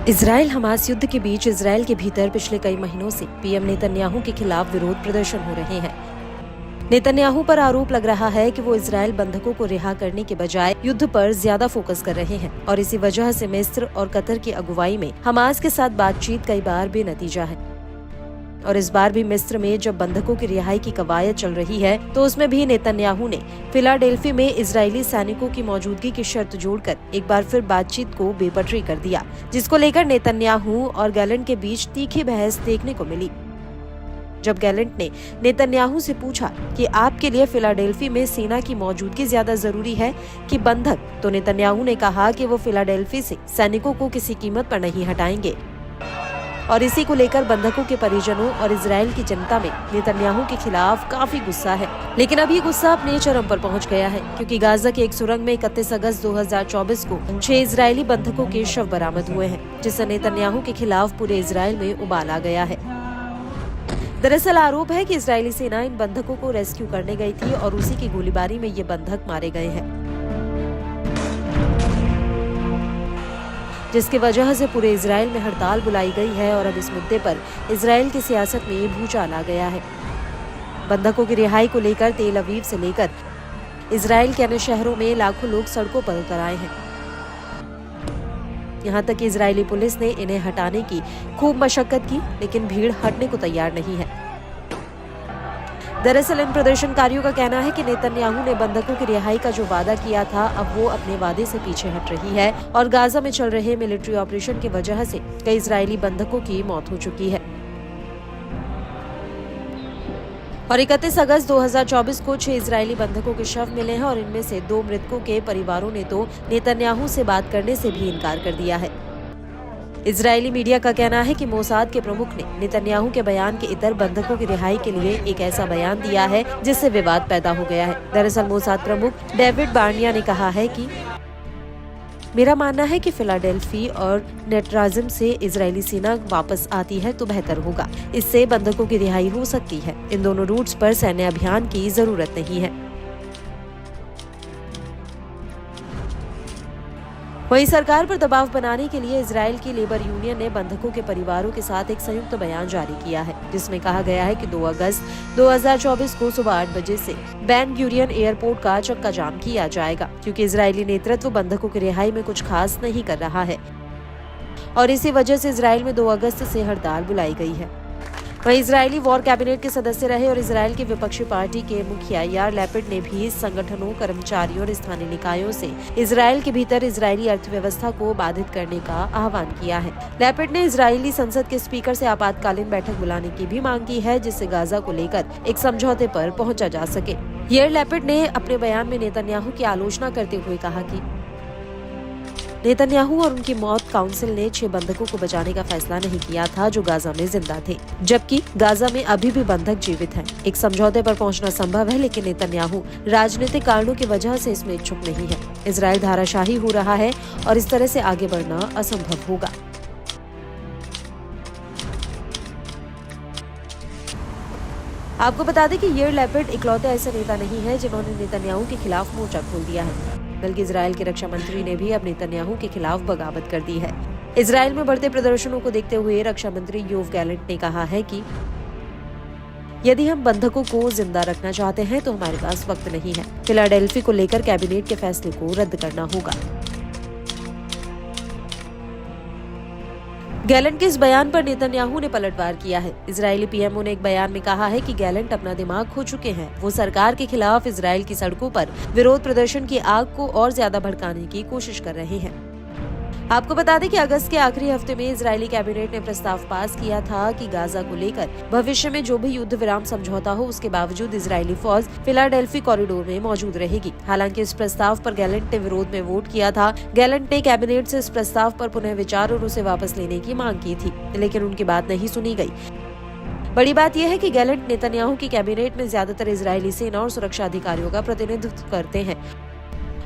Israel Hamas युद्ध के बीच Israel के भीतर पिछले कई महीनों से पीएम नेतन्याहू के खिलाफ विरोध प्रदर्शन हो रहे हैं। नेतन्याहू पर आरोप लग रहा है कि वो इजराइल बंधकों को रिहा करने के बजाय युद्ध पर ज्यादा फोकस कर रहे हैं और इसी वजह से मिस्र और कतर की अगुवाई में हमास के साथ बातचीत कई बार बेनतीजा है। और इस बार भी मिस्र में जब बंधकों की रिहाई की कवायद चल रही है तो उसमें भी नेतन्याहू ने फिलाडेल्फी में इजरायली सैनिकों की मौजूदगी की शर्त जोड़कर एक बार फिर बातचीत को बेपटरी कर दिया, जिसको लेकर नेतन्याहू और गैलेंट के बीच तीखी बहस देखने को मिली। जब गैलेंट ने नेतन्याहू से पूछा कि आपके लिए फिलाडेल्फी में सेना की मौजूदगी ज्यादा जरूरी है कि बंधक, तो नेतन्याहू ने कहा कि वो फिलाडेल्फी से सैनिकों को किसी कीमत पर नहीं हटाएंगे। और इसी को लेकर बंधकों के परिजनों और इजराइल की जनता में नेतन्याहू के खिलाफ काफी गुस्सा है। लेकिन अब ये गुस्सा अपने चरम पर पहुंच गया है, क्योंकि गाजा की एक सुरंग में 31 अगस्त 2024 को 6 इजरायली बंधकों के शव बरामद हुए हैं, जिससे नेतन्याहू के खिलाफ पूरे इजराइल में उबाल आ गया है। दरअसल आरोप है कि इजरायली सेना इन बंधकों को रेस्क्यू करने गई थी और उसी की गोलीबारी में ये बंधक मारे गए हैं, जिसकी वजह से पूरे इजराइल में हड़ताल बुलाई गई है। और अब इस मुद्दे पर इजराइल की सियासत में भूचाल आ गया है। बंधकों की रिहाई को लेकर तेल अवीव से लेकर इजराइल के अन्य शहरों में लाखों लोग सड़कों पर उतर आए हैं। यहाँ तक कि इजरायली पुलिस ने इन्हें हटाने की खूब मशक्कत की, लेकिन भीड़ हटने को तैयार नहीं है। दरअसल इन प्रदर्शनकारियों का कहना है कि नेतन्याहू ने बंधकों की रिहाई का जो वादा किया था, अब वो अपने वादे से पीछे हट रही है और गाजा में चल रहे मिलिट्री ऑपरेशन की वजह से कई इजरायली बंधकों की मौत हो चुकी है। और 31 अगस्त 2024 को 6 इजरायली बंधकों के शव मिले हैं और इनमें से 2 मृतकों के परिवारों ने तो नेतन्याहू से बात करने से भी इनकार कर दिया है। इजरायली मीडिया का कहना है कि मोसाद के प्रमुख ने नेतन्याहू के बयान के इतर बंधकों की रिहाई के लिए एक ऐसा बयान दिया है जिससे विवाद पैदा हो गया है। दरअसल मोसाद प्रमुख डेविड बार्निया ने कहा है कि मेरा मानना है कि फिलाडेल्फी और नेट्राजिम से इजरायली सेना वापस आती है तो बेहतर होगा। इससे बंधकों की रिहाई हो सकती है। इन दोनों रूट्स पर सैन्य अभियान की जरूरत नहीं है। वहीं सरकार पर दबाव बनाने के लिए इजराइल की लेबर यूनियन ने बंधकों के परिवारों के साथ एक संयुक्त बयान जारी किया है, जिसमें कहा गया है कि 2 अगस्त 2024 को सुबह 8 बजे से बेन गुरियन एयरपोर्ट का चक्का जाम किया जाएगा, क्योंकि इजरायली नेतृत्व बंधकों की रिहाई में कुछ खास नहीं कर रहा है और इसी वजह से इजराइल में 2 अगस्त से हड़ताल बुलाई गई है। वहीं इजरायली वॉर कैबिनेट के सदस्य रहे और इजराइल की विपक्षी पार्टी के मुखिया यार लैपिड ने भी संगठनों, कर्मचारियों और स्थानीय निकायों से इजराइल के भीतर इजरायली अर्थव्यवस्था को बाधित करने का आह्वान किया है। लैपिड ने इजरायली संसद के स्पीकर से आपातकालीन बैठक बुलाने की भी मांग की है, जिससे गाजा को लेकर एक समझौते पर पहुंचा जा सके। यार लैपिड ने अपने बयान में नेतन्याहू की आलोचना करते हुए कहा कि नेतन्याहू और उनकी मौत काउंसिल ने 6 बंधकों को बचाने का फैसला नहीं किया था जो गाजा में जिंदा थे, जबकि गाजा में अभी भी बंधक जीवित हैं। एक समझौते पर पहुंचना संभव है, लेकिन नेतन्याहू राजनीतिक कारणों की वजह से इसमें इच्छुक नहीं है। इजराइल धाराशाही हो रहा है और इस तरह से आगे बढ़ना असंभव होगा। आपको बता दें कि यार लैपिड इकलौते ऐसे नेता नहीं है जिन्होंने नेतन्याहू के खिलाफ मोर्चा खोल दिया है, बल्कि इजराइल के रक्षा मंत्री ने भी अब नेतन्याहू के खिलाफ बगावत कर दी है। इजराइल में बढ़ते प्रदर्शनों को देखते हुए रक्षा मंत्री योव गैलेंट ने कहा है कि यदि हम बंधकों को जिंदा रखना चाहते हैं तो हमारे पास वक्त नहीं है। फिलाडेल्फी को लेकर कैबिनेट के फैसले को रद्द करना होगा। गैलेंट के इस बयान पर नेतन्याहू ने पलटवार किया है। इजरायली पीएमओ ने एक बयान में कहा है कि गैलेंट अपना दिमाग खो चुके हैं। वो सरकार के खिलाफ इजराइल की सड़कों पर विरोध प्रदर्शन की आग को और ज्यादा भड़काने की कोशिश कर रहे हैं। आपको बता दें कि अगस्त के आखिरी हफ्ते में इजरायली कैबिनेट ने प्रस्ताव पास किया था कि गाजा को लेकर भविष्य में जो भी युद्ध विराम समझौता हो, उसके बावजूद इजरायली फौज फिलाडेल्फी कॉरिडोर में मौजूद रहेगी। हालांकि इस प्रस्ताव पर गैलेंट ने विरोध में वोट किया था। गैलेंट ने कैबिनेट से इस प्रस्ताव पर पुनः विचार और उसे वापस लेने की मांग की थी, लेकिन उनकी बात नहीं सुनी गई। बड़ी बात यह है कि गैलेंट नेतन्याहू की कैबिनेट में ज्यादातर इजरायली सेना और सुरक्षा अधिकारियों का प्रतिनिधित्व करते हैं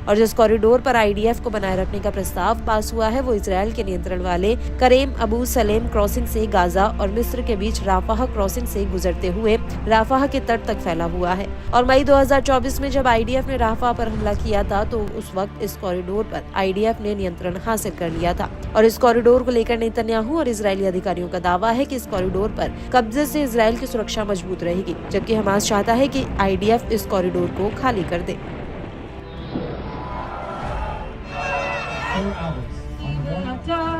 और जिस कॉरिडोर पर आईडीएफ को बनाए रखने का प्रस्ताव पास हुआ है वो इजरायल के नियंत्रण वाले करेम अबू सलेम क्रॉसिंग से गाजा और मिस्र के बीच राफाह क्रॉसिंग से गुजरते हुए राफाह के तट तक फैला हुआ है। और मई 2024 में जब आईडीएफ ने राफाह पर हमला किया था तो उस वक्त इस कॉरिडोर पर आईडीएफ ने नियंत्रण हासिल कर लिया था। और इस कॉरिडोर को लेकर नेतन्याहू और इजरायली अधिकारियों का दावा है कि इस कॉरिडोर पर कब्जे से इजरायल की सुरक्षा मजबूत रहेगी, जबकि हमास चाहता है कि आईडीएफ इस कॉरिडोर को खाली कर दे। hours on the morning.